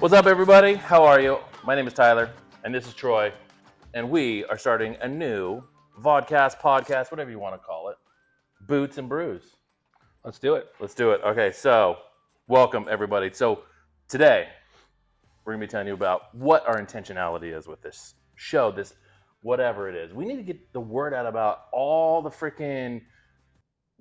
What's up, everybody? How are you? My name is Tyler, and this is Troy, and we are starting a new vodcast, podcast, whatever you want to call it, Boots and Brews. Let's do it. Let's do it. Okay, so welcome, everybody. So today, we're going to be telling you about what our intentionality is with this show, this whatever it is. We need to get the word out about all the freaking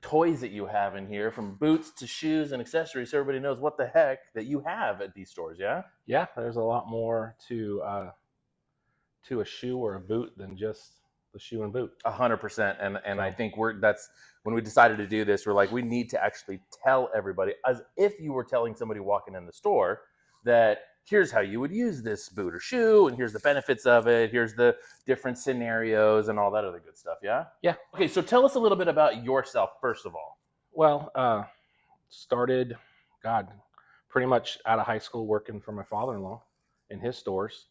toys that you have in here, from boots to shoes and accessories, so everybody knows what the heck that you have at these stores. Yeah, there's a lot more to a shoe or a boot than just the shoe and boot. 100%. And I think that's when we decided to do this, we're like, we need to actually tell everybody, as if you were telling somebody walking in the store, that here's how you would use this boot or shoe, and here's the benefits of it, here's the different scenarios and all that other good stuff. Yeah. Okay, so tell us a little bit about yourself first of all. Well, started pretty much out of high school working for my father-in-law in his stores,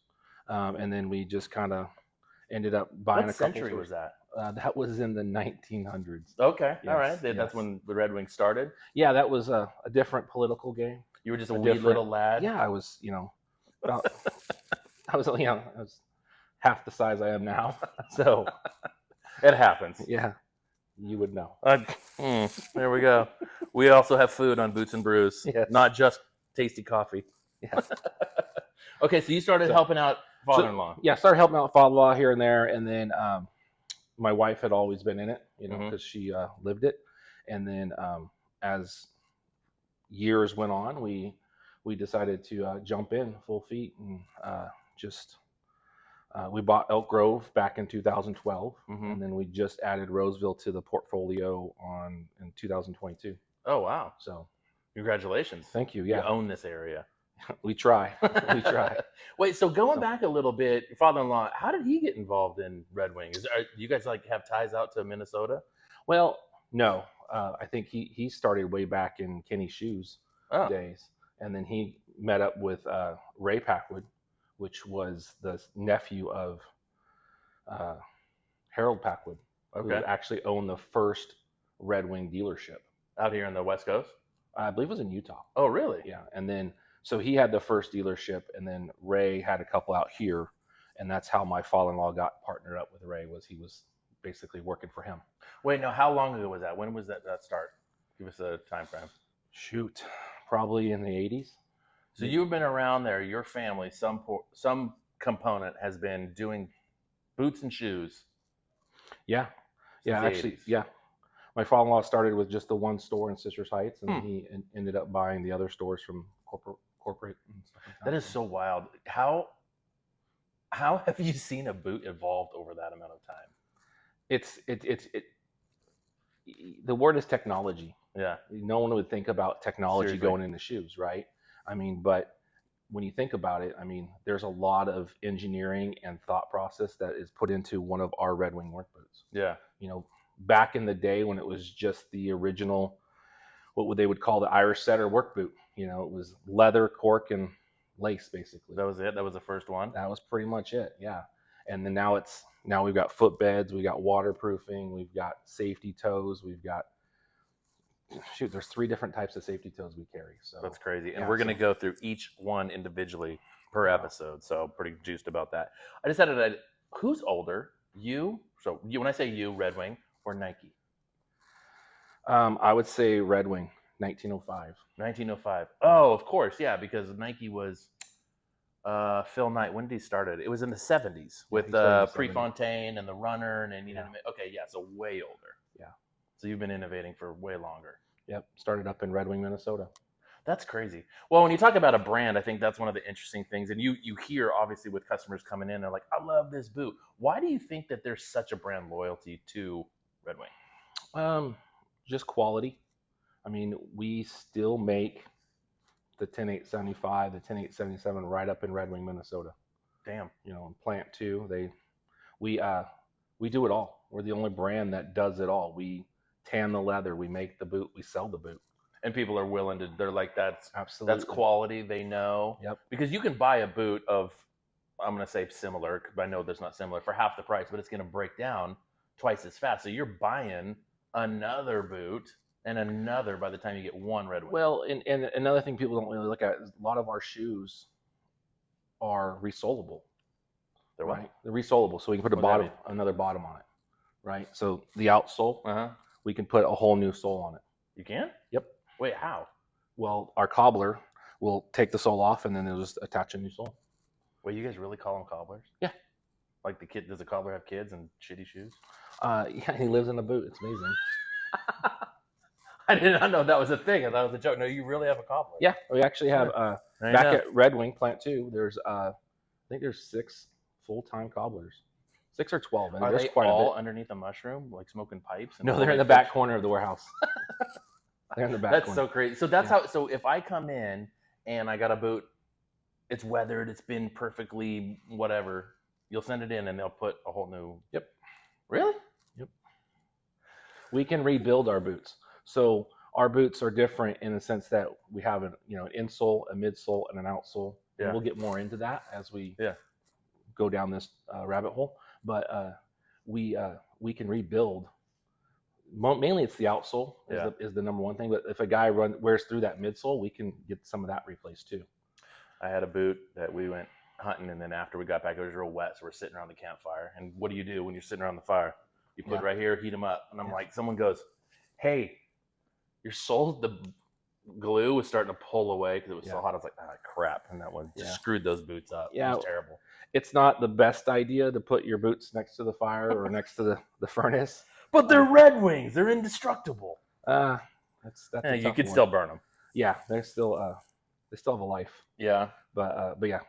and then we just kind of ended up buying What a couple century stores. was that? That was in the 1900s. Okay. Yes, All right. yes. That's when the Red Wings started. Yeah, that was a different political game. You were just a wee little lad. Yeah, I was, about, I was half the size I am now. So It happens. yeah, you would know. There we go. We also have food on Boots and Brews, Yes. not just tasty coffee. Yeah. Okay, so you started helping out father-in-law. Yeah, started helping out father-in-law here and there, and then my wife had always been in it, because she lived it. And then as years went on, we decided to jump in full feet and we bought Elk Grove back in 2012, and then we just added Roseville to the portfolio in 2022. Oh, wow. So Congratulations. thank you. You Yeah, own this area. we try. We try. Wait, so going back a little bit, your father-in-law, how did he get involved in Red Wing? Do you guys have ties out to Minnesota? Well, no. I think he started way back in Kenny Shoes days, and then he met up with Ray Packwood, which was the nephew of Harold Packwood, who actually owned the first Red Wing dealership Out here on the West Coast? I believe it was in Utah. Oh, really? Yeah, and then so he had the first dealership, and then Ray had a couple out here, and that's how my father-in-law got partnered up with Ray. He was basically working for him. Wait, no, how long ago was that? When was that start? Give us a time frame. Shoot, probably in the 80s. So you've been around there, your family, some component has been doing boots and shoes. Yeah, since the actually, 80s. yeah. My father-in-law started with just the one store in Sisters Heights, and he ended up buying the other stores from corporate and stuff like that. That is so wild. How have you seen a boot evolved over that amount of time? The word is technology. Yeah. No one would think about technology Seriously. going into shoes, right? I mean, but when you think about it, I mean, there's a lot of engineering and thought process that is put into one of our Red Wing work boots. Yeah. Back in the day when it was just the original, they would call the Irish setter work boot. It was leather, cork, and lace, basically. That was it? That was the first one? That was pretty much it, yeah. And then now we've got footbeds, we got waterproofing, we've got safety toes, there's 3 different types of safety toes we carry. So That's crazy. And yeah, we're going to go through each one individually per episode. So pretty juiced about that. I decided who's older? You? So when I say you, Red Wing, or Nike? I would say Red Wing, 1905. 1905. Oh, of course. Yeah, because Nike was Phil Knight. When did he start it? It was in the 70s with Prefontaine and the Runner. And okay, yeah, so way older. Yeah. So you've been innovating for way longer. Yep. Started up in Red Wing, Minnesota. That's crazy. Well, when you talk about a brand, I think that's one of the interesting things. And you hear, obviously, with customers coming in, they're like, I love this boot. Why do you think that there's such a brand loyalty to Red Wing? Just quality. I mean, we still make the 10875, the 10877 right up in Red Wing, Minnesota. Damn. Plant 2, we do it all. We're the only brand that does it all. We tan the leather, we make the boot, we sell the boot. And people are willing to, they're like, that's quality, they know. Yep. Because you can buy a boot of, I'm going to say similar, because I know there's not similar, for half the price, but it's going to break down twice as fast. So you're buying another boot and another by the time you get one Red Wing. Well, and another thing people don't really look at is a lot of our shoes are resolable. They're right? They're resolable, so we can put another bottom on it, right? So the outsole, we can put a whole new sole on it. You can? Yep. Wait, how? Well, our cobbler will take the sole off, and then they'll just attach a new sole. Wait, you guys really call them cobblers? Yeah. Like does the cobbler have kids and shitty shoes? Yeah, he lives in a boot. It's amazing. I did not know that was a thing. I thought it was a joke. No, you really have a cobbler. Yeah, we actually have back at Red Wing Plant 2. There's I think there's 6 full-time cobblers, 6 or 12. And are there's they quite all a bit. underneath a mushroom, like smoking pipes? No, they're in the back corner of the warehouse. They're in the back. That's so crazy. So that's how. So if I come in and I got a boot, it's weathered, it's been perfectly whatever. You'll send it in and they'll put a whole new. Yep. Really? Yep. We can rebuild our boots. So our boots are different in the sense that we have an insole, a midsole, and an outsole. Yeah. And we'll get more into that as we go down this rabbit hole. But we can rebuild. Mainly, it's the outsole is the number one thing. But if a guy wears through that midsole, we can get some of that replaced too. I had a boot that we went hunting, and then after we got back, it was real wet, so we're sitting around the campfire. And what do you do when you're sitting around the fire? You put right here, heat them up. And I'm like, someone goes, "Hey, your sole, the glue was starting to pull away because it was so hot." I was like, "Ah, crap!" And that one just screwed those boots up. Yeah, it was terrible. It's not the best idea to put your boots next to the fire or next to the furnace. But they're Red Wings. They're indestructible. That's you could still burn them. Yeah, they still have a life. Yeah. But yeah,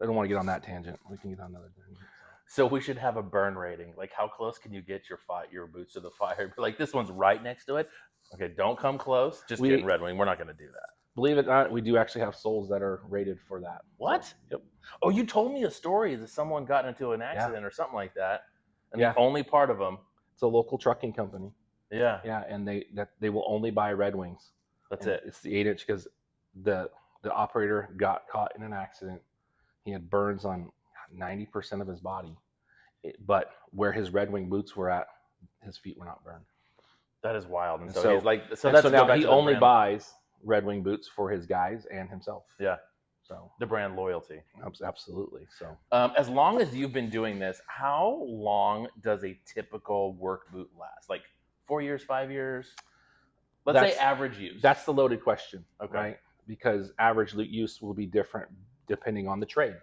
I don't want to get on that tangent. We can get on another tangent. So we should have a burn rating. Like, how close can you get your boots to the fire? Like, this one's right next to it. Okay, don't come close. Just kidding, Red Wing. We're not going to do that. Believe it or not, we do actually have soles that are rated for that. What? So, yep. Oh, you told me a story that someone got into an accident or something like that. And the only part of them. It's a local trucking company. Yeah. Yeah, and they will only buy Red Wings. That's it. It's the 8-inch because the operator got caught in an accident. He had burns on 90% of his body, but where his Red Wing boots were at, his feet were not burned. That is wild. And so he's like, so now he only buys Red Wing boots for his guys and himself. Yeah. So the brand loyalty. Absolutely. So as long as you've been doing this, how long does a typical work boot last? Like 4 years, 5 years? Let's say average use. That's the loaded question. Okay. Right? Because average use will be different depending on the trade.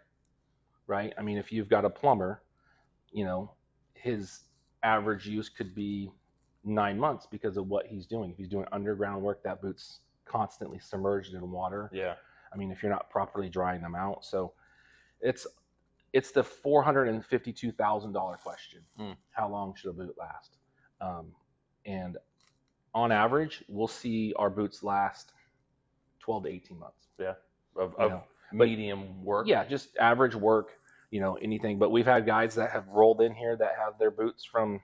Right? I mean, if you've got a plumber, his average use could be 9 months because of what he's doing. If he's doing underground work, that boot's constantly submerged in water. Yeah. I mean, if you're not properly drying them out. So it's the $452,000 question. How long should a boot last? And on average, we'll see our boots last 12 to 18 months. Yeah. Of medium work. Yeah, just average work, anything. But we've had guys that have rolled in here that have their boots from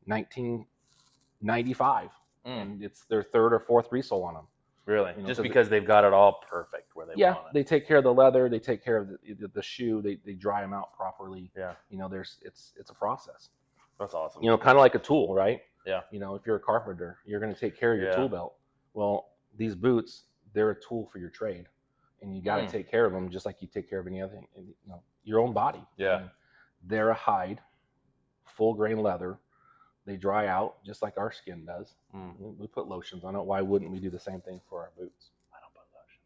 1995. And it's their 3rd or 4th resole on them. Really? Just because they've got it all perfect where they want it. They take care of the leather. They take care of the shoe. They dry them out properly. Yeah. It's a process. That's awesome. Kind of like a tool, right? Yeah. If you're a carpenter, you're going to take care of your tool belt. Well, these boots, they're a tool for your trade, and you got to take care of them just like you take care of any other thing. Your own body. Yeah. And they're a hide, full grain leather. They dry out just like our skin does. We put lotions on it. Why wouldn't we do the same thing for our boots? I don't put lotion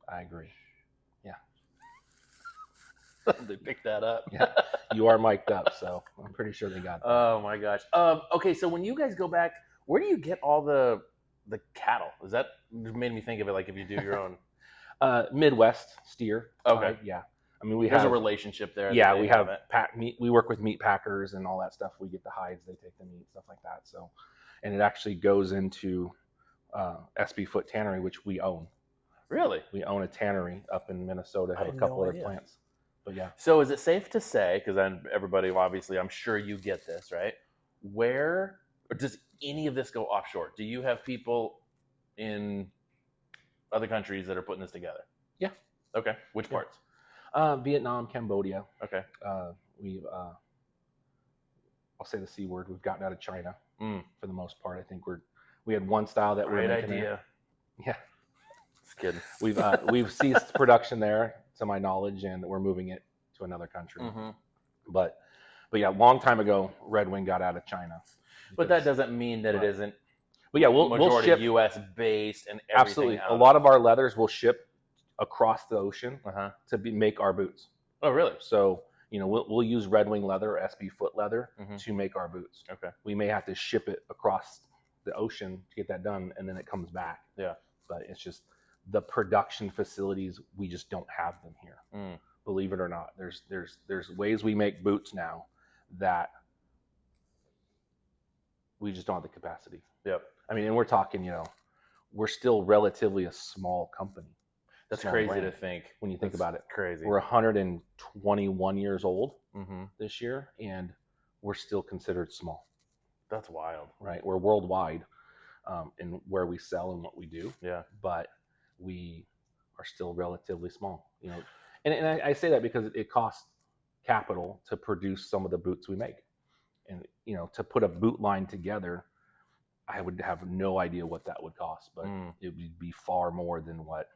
on. I agree. Yeah. They picked that up. Yeah. You are mic'd up, so I'm pretty sure they got that. Oh my gosh. Okay, so when you guys go back, where do you get all the cattle? Is that made me think of it like if you do your own Midwest steer. Okay. Yeah. I mean, there's a relationship there. Yeah, we have meat. We work with meat packers and all that stuff. We get the hides, they take the meat, stuff like that. So, and it actually goes into SB Foot Tannery, which we own. Really? We own a tannery up in Minnesota. Have a couple other plants. But yeah. So is it safe to say, because then everybody, obviously, I'm sure you get this, right? Where does any of this go offshore? Do you have people in other countries that are putting this together? Yeah. Okay. Which parts? Vietnam, Cambodia. Okay. We've, I'll say the C word. We've gotten out of China for the most part. I think we had one style that Great idea. Yeah. Just kidding. We've ceased production there. to my knowledge, and we're moving it to another country. Mm-hmm. But yeah, a long time ago, Red Wing got out of China. But that doesn't mean that Right. it isn't. But yeah, we'll ship U.S. based and everything. absolutely. A lot of our leathers will ship across the ocean Uh-huh. make our boots. Oh, really? So we'll use Red Wing leather, SB foot leather, Mhm. to make our boots. Okay. We may have to ship it across the ocean to get that done, and then it comes back. Yeah. But it's just the production facilities, we just don't have them here. Mm. Believe it or not, there's ways we make boots now that we just don't have the capacity. Yep. I mean, and we're talking, we're still relatively a small company. That's Small crazy brand, to think. when you think about it. Crazy. We're 121 years old Mm-hmm. this year, and we're still considered small, That's wild. right? We're worldwide in where we sell and what we do, Yeah. but we are still relatively small. And I say that because it costs capital to produce some of the boots we make, and to put a boot line together, I would have no idea what that would cost, but it would be far more than what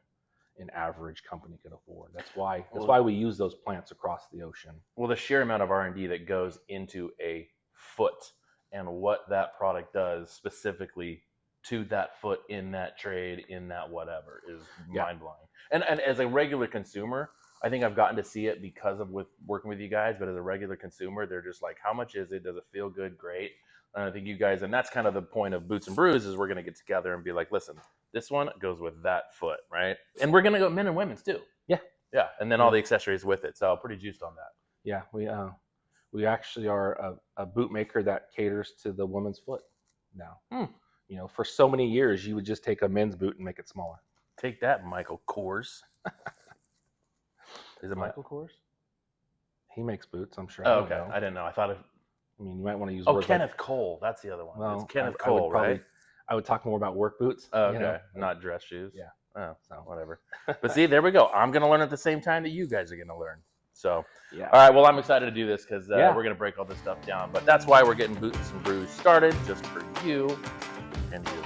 an average company could afford. That's why we use those plants across the ocean. Well, the sheer amount of R&D that goes into a foot and what that product does specifically to that foot in that trade, in that whatever, is mind-blowing. And as a regular consumer, I think I've gotten to see it because of working with you guys, but as a regular consumer, they're just like, how much is it? Does it feel good? Great. And I think you guys, and that's kind of the point of Boots and Brews, is we're going to get together and be like, listen, this one goes with that foot, right? And we're going to go men and women's too. Yeah. Yeah. And then all the accessories with it. So pretty juiced on that. Yeah, we actually are a boot maker that caters to the woman's foot now. For so many years, you would just take a men's boot and make it smaller. Take that, Michael Kors. Is it What? Michael Kors? He makes boots, I'm sure. Oh, okay. I didn't know. I thought of. I mean, you might want to use. Oh, Kenneth Cole. That's the other one. Well, it's Kenneth I would Cole, probably, right? I would talk more about work boots. Oh, okay. Not dress shoes. Yeah. Oh, So whatever. But see, there we go. I'm going to learn at the same time that you guys are going to learn. So, yeah. all right. Well, I'm excited to do this because Yeah. we're going to break all this stuff down. But that's why we're getting Boots and Brews started, just for you and you.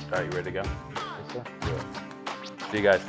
All right, you ready to go? Yes, sir. Do it. See you guys.